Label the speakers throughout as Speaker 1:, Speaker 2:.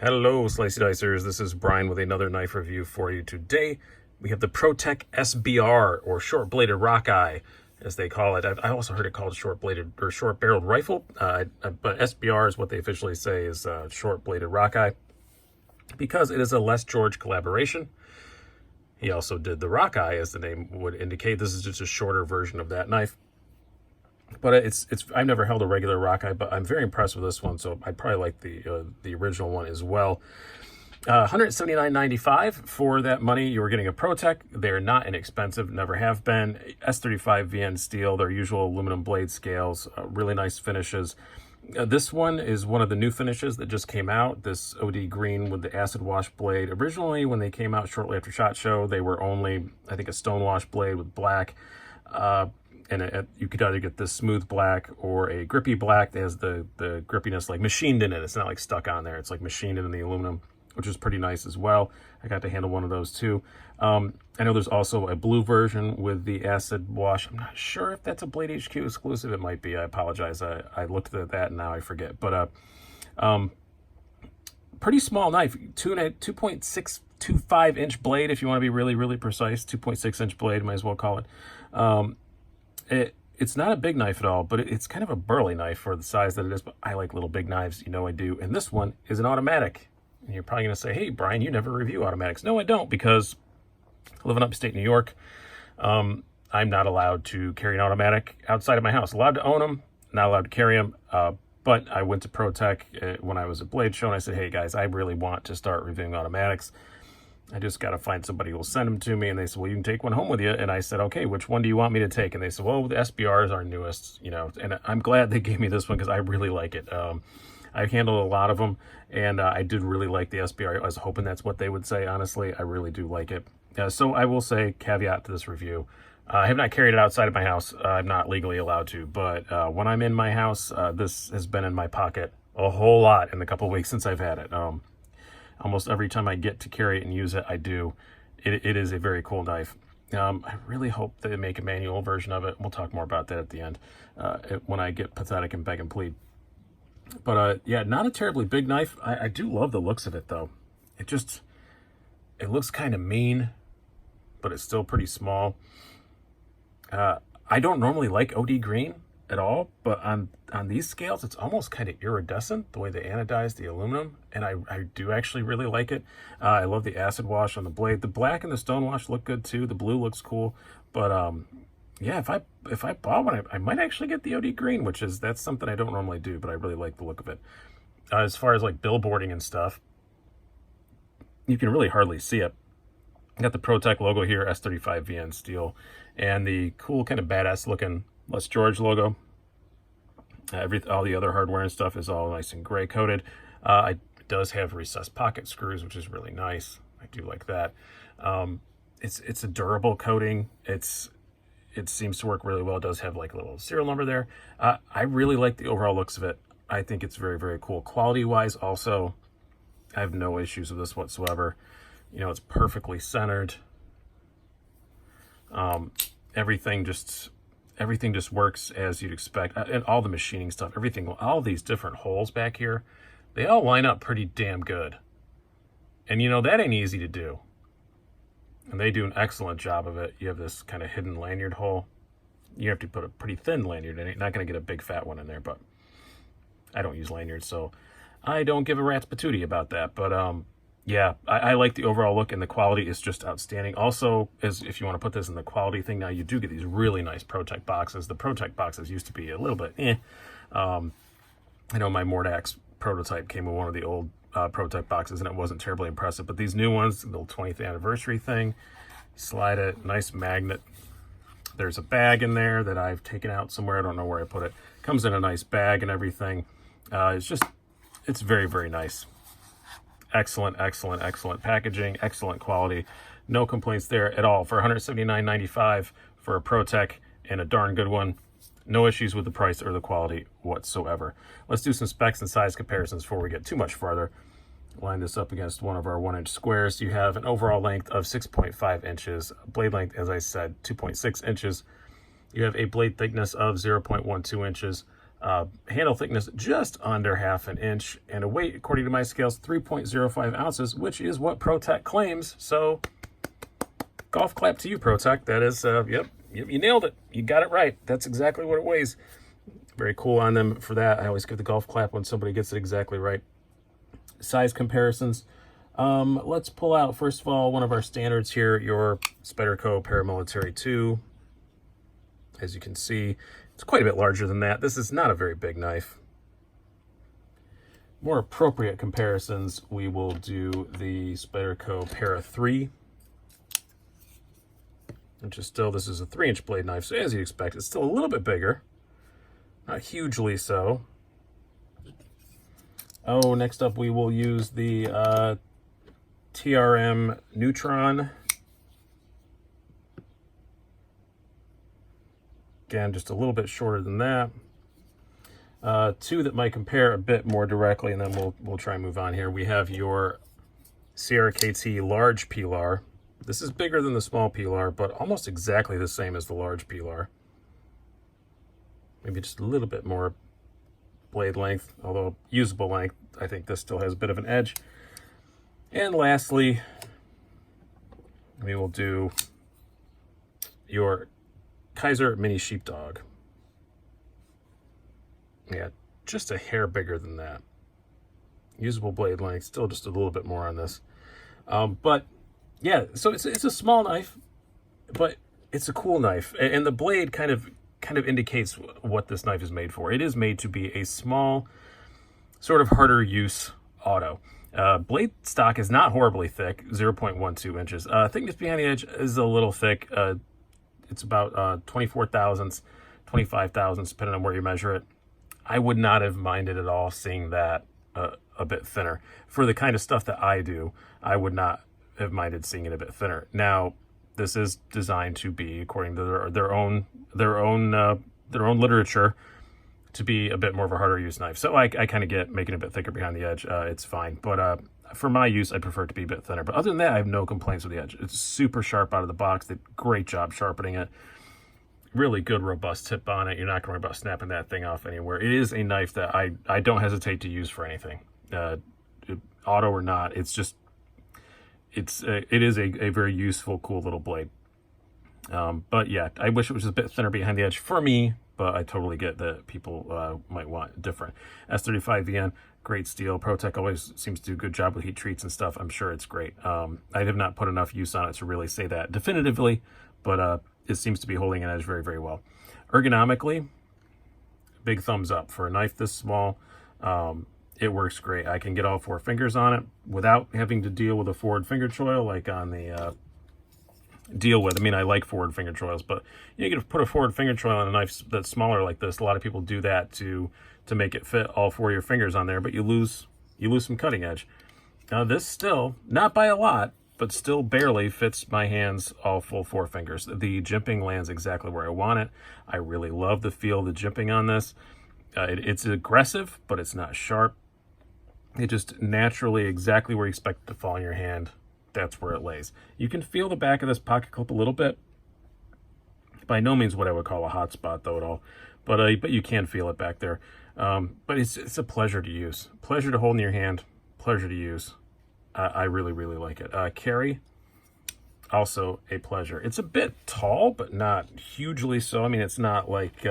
Speaker 1: Hello, Slicey Dicers. This is Brian with another knife review for you today. We have the Protech SBR, or short-bladed rockeye, as they call it. I also heard it called short-bladed or short-barreled rifle, but SBR is what they officially say is short-bladed rockeye, because it is a Les George collaboration. He also did the rockeye, as the name would indicate. This is just a shorter version of that knife. But I've never held a regular rockeye, but I'm very impressed with this one, so I'd probably like the original one as well. $179.95 for that money. You were getting a Protech. They're not inexpensive, never have been. S35 VN steel, their usual aluminum blade scales, really nice finishes. This one is one of the new finishes that just came out, this OD green with the acid wash blade. Originally, when they came out shortly after SHOT Show, they were only, I think, a stone wash blade with black. And you could either get this smooth black or a grippy black that has the grippiness like machined in it. It's not like stuck on there. It's like machined in the aluminum, which is pretty nice as well. I got to handle one of those too. I know there's also a blue version with the acid wash. I'm not sure if that's a Blade HQ exclusive. It might be. I apologize. I looked at that and now I forget. But pretty small knife, 2.625 inch blade if you want to be really, really precise. 2.6 inch blade, might as well call it. It's not a big knife at all, but it's kind of a burly knife for the size that it is, but I like little big knives, you know I do. And this one is an automatic. And you're probably going to say, hey, Brian, you never review automatics. No, I don't, because I live in upstate New York. I'm not allowed to carry an automatic outside of my house. Allowed to own them, not allowed to carry them. But I went to Protech when I was at Blade Show, and I said, hey, guys, I really want to start reviewing automatics. I just got to find somebody who will send them to me. And they said, well, you can take one home with you. And I said, okay, which one do you want me to take? And they said, well, the SBR is our newest, you know, and I'm glad they gave me this one because I really like it. I've handled a lot of them, and I did really like the SBR. I was hoping that's what they would say. Honestly, I really do like it. So I will say, caveat to this review, I have not carried it outside of my house. I'm not legally allowed to, but when I'm in my house, this has been in my pocket a whole lot in the couple of weeks since I've had it. Almost every time I get to carry it and use it, I do. It is a very cool knife. I really hope they make a manual version of it. We'll talk more about that at the end when I get pathetic and beg and plead. But yeah, not a terribly big knife. I do love the looks of it, though. It looks kind of mean, but it's still pretty small. I don't normally like OD green at all, but on these scales, it's almost kind of iridescent, the way they anodize the aluminum, and I do actually really like it. I love the acid wash on the blade. The black and the stone wash look good too. The blue looks cool, but yeah, if I bought one, I might actually get the OD green, that's something I don't normally do, but I really like the look of it. As far as like billboarding and stuff, you can really hardly see it. I got the Protech logo here, S35 VN steel, and the cool kind of badass looking Les George logo. All the other hardware and stuff is all nice and gray coated. It does have recessed pocket screws, which is really nice. I do like that. It's a durable coating. It seems to work really well. It does have like a little serial number there. I really like the overall looks of it. I think it's very, very cool. Quality wise, also, I have no issues with this whatsoever. You know, it's perfectly centered. Everything just works as you'd expect, and all the machining stuff, all these different holes back here, they all line up pretty damn good. And you know, that ain't easy to do. And they do an excellent job of it. You have this kind of hidden lanyard hole. You have to put a pretty thin lanyard in it. You're not going to get a big fat one in there, but I don't use lanyards, so I don't give a rat's patootie about that. But yeah, I like the overall look, and the quality is just outstanding. Also, if you want to put this in the quality thing, now you do get these really nice Protech boxes. The Protech boxes used to be a little bit I know my Mordax prototype came with one of the old Protech boxes, and it wasn't terribly impressive. But these new ones, the little 20th anniversary thing, slide it, nice magnet. There's a bag in there that I've taken out somewhere. I don't know where I put it. Comes in a nice bag and everything. It's very, very nice. Excellent, excellent, excellent packaging, excellent quality. No complaints there at all. For $179.95 for a Protech, and a darn good one. No issues with the price or the quality whatsoever. Let's do some specs and size comparisons before we get too much farther. Line this up against one of our 1-inch squares. You have an overall length of 6.5 inches. Blade length, as I said, 2.6 inches. You have a blade thickness of 0.12 inches. Handle thickness just under 1/2 inch, and a weight, according to my scales, 3.05 ounces, which is what Protech claims. So golf clap to you, Protech. That is, yep, you nailed it. You got it right. That's exactly what it weighs. Very cool on them for that. I always give the golf clap when somebody gets it exactly right. Size comparisons. Let's pull out, first of all, one of our standards here, your Spyderco Paramilitary 2. As you can see, it's quite a bit larger than that. This is not a very big knife. More appropriate comparisons, we will do the Spyderco Para 3, which is still, this is a 3-inch blade knife, so as you'd expect, it's still a little bit bigger. Not hugely so. Oh, next up we will use the TRM Neutron. Again, just a little bit shorter than that. Two that might compare a bit more directly, and then we'll try and move on here. We have your Sierra KT large Pilar. This is bigger than the small Pilar, but almost exactly the same as the large Pilar. Maybe just a little bit more blade length, although usable length. I think this still has a bit of an edge. And lastly, we will do your Kaiser Mini Sheepdog. Yeah, just a hair bigger than that. Usable blade length, still just a little bit more on this. But yeah, so it's a small knife, but it's a cool knife. And the blade kind of indicates what this knife is made for. It is made to be a small, sort of harder use auto. Blade stock is not horribly thick, 0.12 inches. Thickness behind the edge is a little thick. It's about 24 thousandths, 25 thousandths, depending on where you measure it. I would not have minded at all seeing that a bit thinner. For the kind of stuff that I do, I would not have minded seeing it a bit thinner. Now, this is designed to be, according to their own literature, to be a bit more of a harder use knife. So I kind of get making it a bit thicker behind the edge. It's fine. But for my use, I prefer it to be a bit thinner. But other than that, I have no complaints with the edge. It's super sharp out of the box. They did a great job sharpening it. Really good, robust tip on it. You're not going to worry about snapping that thing off anywhere. It is a knife that I don't hesitate to use for anything. Auto or not, it's just, it is a very useful, cool little blade. But yeah, I wish it was a bit thinner behind the edge for me, but I totally get that people might want different. S35VN, great steel. Protech always seems to do a good job with heat treats and stuff. I'm sure it's great. I have not put enough use on it to really say that definitively, but it seems to be holding an edge very, very well. Ergonomically, big thumbs up. For a knife this small, it works great. I can get all 4 fingers on it without having to deal with a forward finger choil like on the I mean, I like forward finger choils, but you can put a forward finger choil on a knife that's smaller like this. A lot of people do that to make it fit all 4 of your fingers on there, but you lose some cutting edge. This still, not by a lot, but still barely fits my hands all full 4 fingers. The jimping lands exactly where I want it. I really love the feel of the jimping on this. It's aggressive, but it's not sharp. It just naturally, exactly where you expect it to fall in your hand, that's where it lays. You can feel the back of this pocket clip a little bit. By no means what I would call a hot spot though at all, but you can feel it back there. But it's a pleasure to use, pleasure to hold in your hand, pleasure to use. I really, really like it. Carry, also a pleasure. It's a bit tall, but not hugely so. I mean, it's not like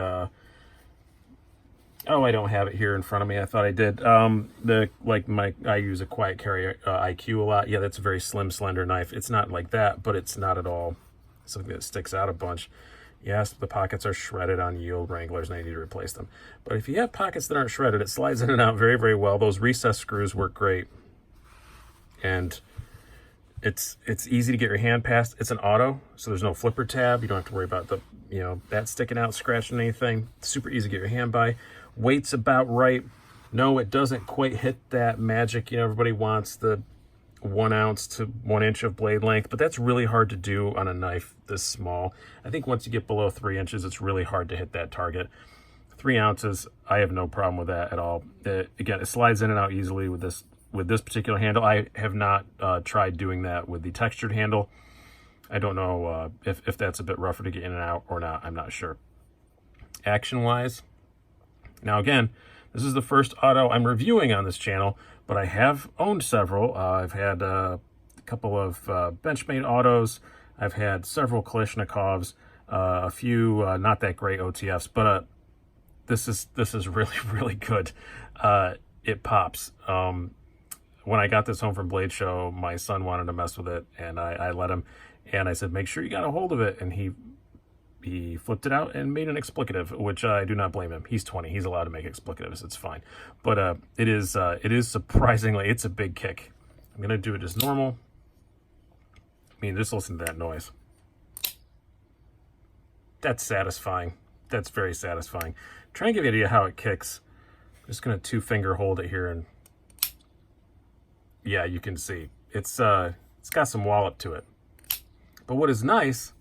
Speaker 1: oh, I don't have it here in front of me. I thought I did. I use a quiet carry IQ a lot. Yeah, that's a very slim, slender knife. It's not like that, but it's not at all something that sticks out a bunch. Yes, the pockets are shredded on Yield Wranglers and I need to replace them. But if you have pockets that aren't shredded, it slides in and out very, very well. Those recessed screws work great. And it's easy to get your hand past. It's an auto, so there's no flipper tab. You don't have to worry about that sticking out, scratching anything. It's super easy to get your hand by. Weight's about right. No, it doesn't quite hit that magic. Everybody wants the 1 ounce to 1 inch of blade length, but that's really hard to do on a knife this small. I think once you get below 3 inches, it's really hard to hit that target. 3 ounces, I have no problem with that at all. Again, it slides in and out easily with this particular handle. I have not tried doing that with the textured handle. I don't know if that's a bit rougher to get in and out or not. I'm not sure. Action-wise, Now again, this is the first auto I'm reviewing on this channel, but I have owned several. I've had a couple of Benchmade autos. I've had several Kalashnikovs, a few not that great OTFs, but this is really, really good. It pops. When I got this home from Blade Show, my son wanted to mess with it, and I let him, and I said, make sure you got a hold of it, and he flipped it out and made an explicative, which I do not blame him. He's 20. He's allowed to make explicatives. It's fine. But it is surprisingly, it's a big kick. I'm going to do it as normal. I mean, just listen to that noise. That's satisfying. That's very satisfying. Try and give you an idea how it kicks. I'm just going to 2-finger hold it here, and yeah, you can see. It's got some wallop to it. But what is nice,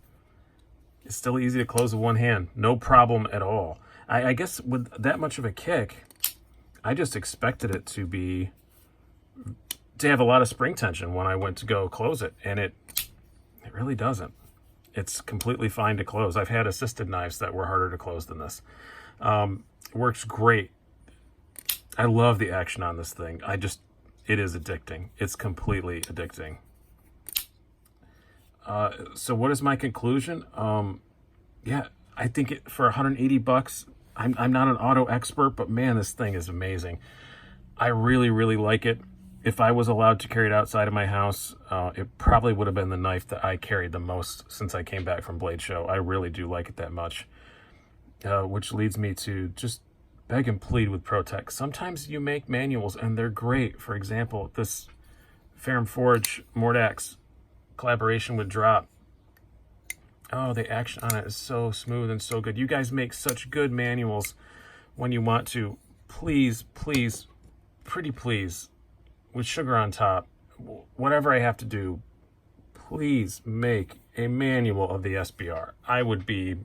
Speaker 1: it's still easy to close with one hand. No problem at all. I guess with that much of a kick, I just expected it to have a lot of spring tension when I went to go close it, and it really doesn't. It's completely fine to close. I've had assisted knives that were harder to close than this. Works great. I love the action on this thing. It is addicting. It's completely addicting. So what is my conclusion? Yeah, I think for $180, I'm not an auto expert, but man, this thing is amazing. I really, really like it. If I was allowed to carry it outside of my house, it probably would have been the knife that I carried the most since I came back from Blade Show. I really do like it that much, which leads me to just beg and plead with Protech. Sometimes you make manuals and they're great. For example, this Ferrum Forge Mordax collaboration with Drop. Oh, the action on it is so smooth and so good. You guys make such good manuals when you want to. Please, please, pretty please, with sugar on top, whatever I have to do, please make a manual of the SBR. I would be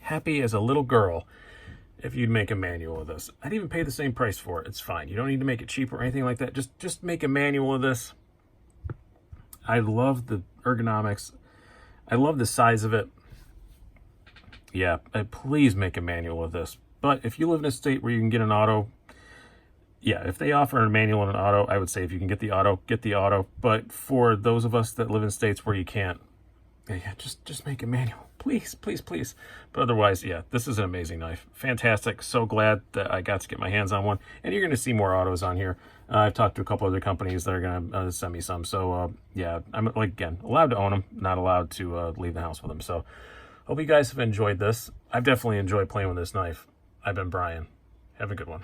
Speaker 1: happy as a little girl if you'd make a manual of this. I'd even pay the same price for it. It's fine. You don't need to make it cheap or anything like that. Just make a manual of this. I love the ergonomics. I love the size of it. Yeah, please make a manual of this. But if you live in a state where you can get an auto, yeah, if they offer a manual and an auto, I would say if you can get the auto, get the auto. But for those of us that live in states where you can't, yeah, just make a manual. Please, please, please. But otherwise, yeah, this is an amazing knife. Fantastic. So glad that I got to get my hands on one. And you're going to see more autos on here. I've talked to a couple other companies that are going to send me some. So, yeah, I'm, like, again, allowed to own them, not allowed to leave the house with them. So, hope you guys have enjoyed this. I've definitely enjoyed playing with this knife. I've been Brian. Have a good one.